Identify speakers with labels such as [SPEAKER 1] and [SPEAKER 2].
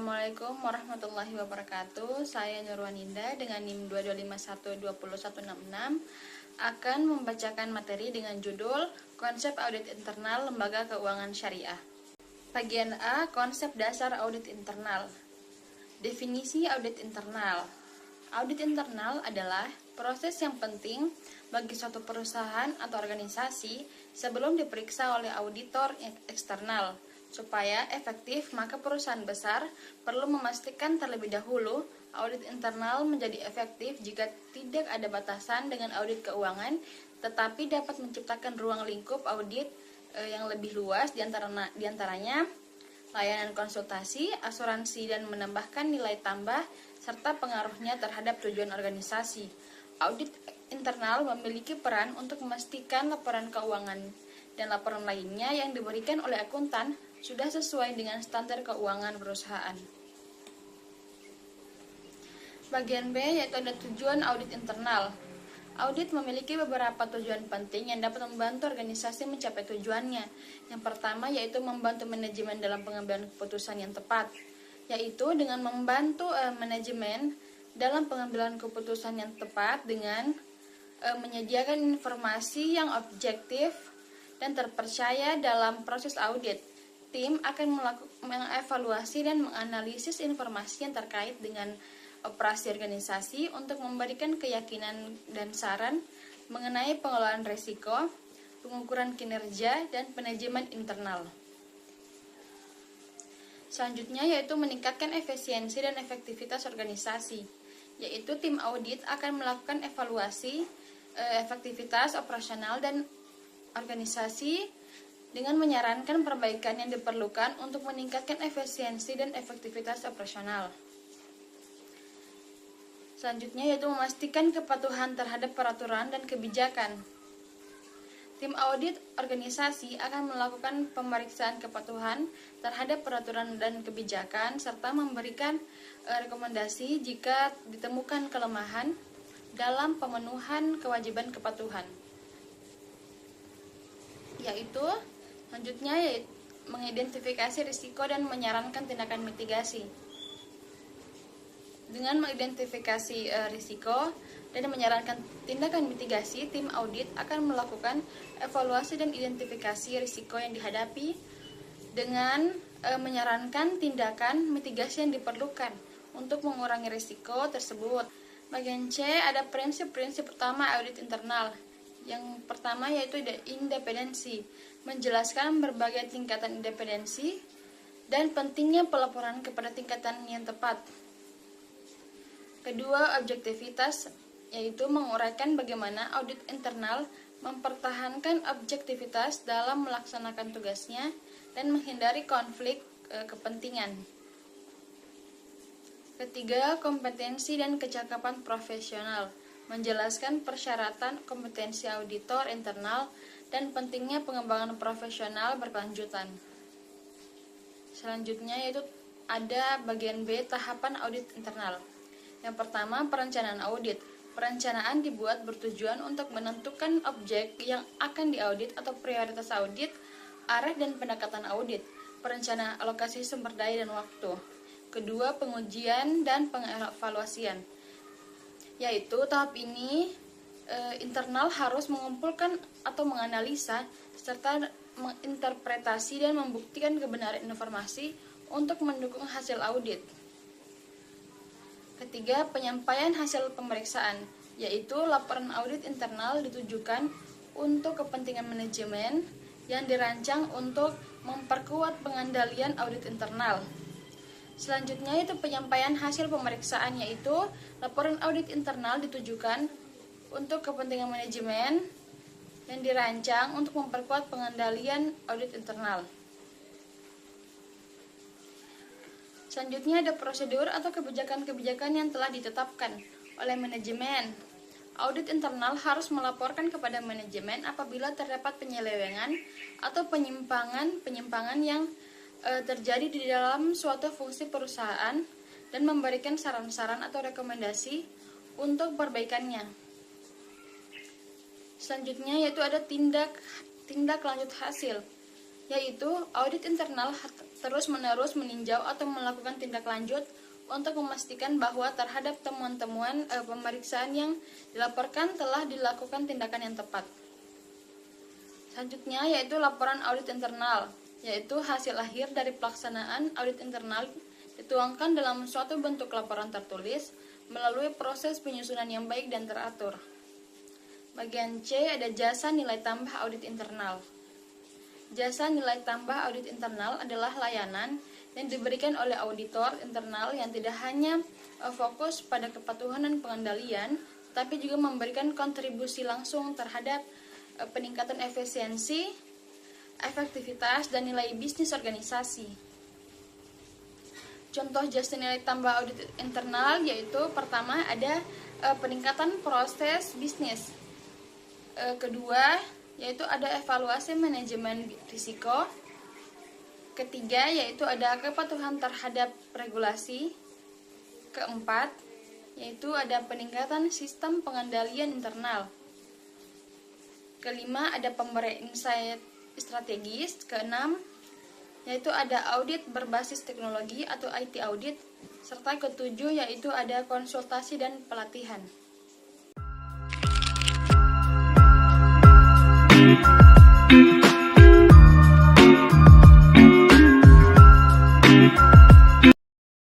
[SPEAKER 1] Assalamualaikum warahmatullahi wabarakatuh. Saya Nurwaninda dengan NIM 22512166 akan membacakan materi dengan judul Konsep Audit Internal Lembaga Keuangan Syariah. Bagian A, konsep dasar audit internal. Definisi audit internal. Audit internal adalah proses yang penting bagi suatu perusahaan atau organisasi sebelum diperiksa oleh auditor eksternal. Supaya efektif, maka perusahaan besar perlu memastikan terlebih dahulu audit internal menjadi efektif jika tidak ada batasan dengan audit keuangan, tetapi dapat menciptakan ruang lingkup audit yang lebih luas diantaranya layanan konsultasi, asuransi, dan menambahkan nilai tambah serta pengaruhnya terhadap tujuan organisasi. Audit internal memiliki peran untuk memastikan laporan keuangan dan laporan lainnya yang diberikan oleh akuntan sudah sesuai dengan standar keuangan perusahaan. Bagian B yaitu ada tujuan audit internal. Audit memiliki beberapa tujuan penting yang dapat membantu organisasi mencapai tujuannya. Yang pertama yaitu membantu manajemen dalam pengambilan keputusan yang tepat, yaitu dengan membantu manajemen dalam pengambilan keputusan yang tepat dengan menyediakan informasi yang objektif dan terpercaya dalam proses audit. Tim akan mengevaluasi dan menganalisis informasi yang terkait dengan operasi organisasi untuk memberikan keyakinan dan saran mengenai pengelolaan risiko, pengukuran kinerja, dan manajemen internal. Selanjutnya yaitu meningkatkan efisiensi dan efektivitas organisasi, yaitu tim audit akan melakukan evaluasi efektivitas operasional dan organisasi dengan menyarankan perbaikan yang diperlukan untuk meningkatkan efisiensi dan efektivitas operasional. Selanjutnya yaitu memastikan kepatuhan terhadap peraturan dan kebijakan. Tim audit organisasi akan melakukan pemeriksaan kepatuhan terhadap peraturan dan kebijakan serta memberikan rekomendasi jika ditemukan kelemahan dalam pemenuhan kewajiban kepatuhan. Selanjutnya yaitu mengidentifikasi risiko dan menyarankan tindakan mitigasi. Dengan mengidentifikasi risiko dan menyarankan tindakan mitigasi, tim audit akan melakukan evaluasi dan identifikasi risiko yang dihadapi dengan menyarankan tindakan mitigasi yang diperlukan untuk mengurangi risiko tersebut. Bagian C ada prinsip-prinsip utama audit internal. Yang pertama yaitu independensi, menjelaskan berbagai tingkatan independensi dan pentingnya pelaporan kepada tingkatan yang tepat. Kedua, objektivitas, yaitu menguraikan bagaimana audit internal mempertahankan objektivitas dalam melaksanakan tugasnya dan menghindari konflik kepentingan. Ketiga, kompetensi dan kecakapan profesional, menjelaskan persyaratan kompetensi auditor internal dan pentingnya pengembangan profesional berkelanjutan. Selanjutnya yaitu ada bagian B, tahapan audit internal. Yang pertama, perencanaan audit. Perencanaan dibuat bertujuan untuk menentukan objek yang akan diaudit atau prioritas audit, arah dan pendekatan audit, perencanaan alokasi sumber daya dan waktu. Kedua, pengujian dan pengevaluasian. Yaitu tahap ini internal harus mengumpulkan atau menganalisa serta menginterpretasi dan membuktikan kebenaran informasi untuk mendukung hasil audit. Ketiga, penyampaian hasil pemeriksaan, yaitu laporan audit internal ditujukan untuk kepentingan manajemen yang dirancang untuk memperkuat pengendalian audit internal. Selanjutnya itu penyampaian hasil pemeriksaan, yaitu laporan audit internal ditujukan untuk kepentingan manajemen yang dirancang untuk memperkuat pengendalian audit internal. Selanjutnya ada prosedur atau kebijakan-kebijakan yang telah ditetapkan oleh manajemen. Audit internal harus melaporkan kepada manajemen apabila terdapat penyelewengan atau penyimpangan yang terjadi di dalam suatu fungsi perusahaan dan memberikan saran-saran atau rekomendasi untuk perbaikannya. Selanjutnya yaitu ada tindak lanjut hasil. yaitu audit internal terus-menerus meninjau atau melakukan tindak lanjut untuk memastikan bahwa terhadap temuan-temuan pemeriksaan yang dilaporkan telah dilakukan tindakan yang tepat. Selanjutnya yaitu laporan audit internal, yaitu hasil akhir dari pelaksanaan audit internal dituangkan dalam suatu bentuk laporan tertulis melalui proses penyusunan yang baik dan teratur. Bagian C ada jasa nilai tambah audit internal. Jasa nilai tambah audit internal adalah layanan yang diberikan oleh auditor internal yang tidak hanya fokus pada kepatuhan dan pengendalian, tapi juga memberikan kontribusi langsung terhadap peningkatan efisiensi, efektivitas, dan nilai bisnis organisasi. Contoh jasa nilai tambah audit internal yaitu pertama ada peningkatan proses bisnis. Kedua yaitu ada evaluasi manajemen risiko. Ketiga yaitu ada kepatuhan terhadap regulasi. Keempat yaitu ada peningkatan sistem pengendalian internal. Kelima ada pemberian insight strategis. Keenam yaitu ada audit berbasis teknologi atau IT audit. Serta ketujuh yaitu ada konsultasi dan pelatihan.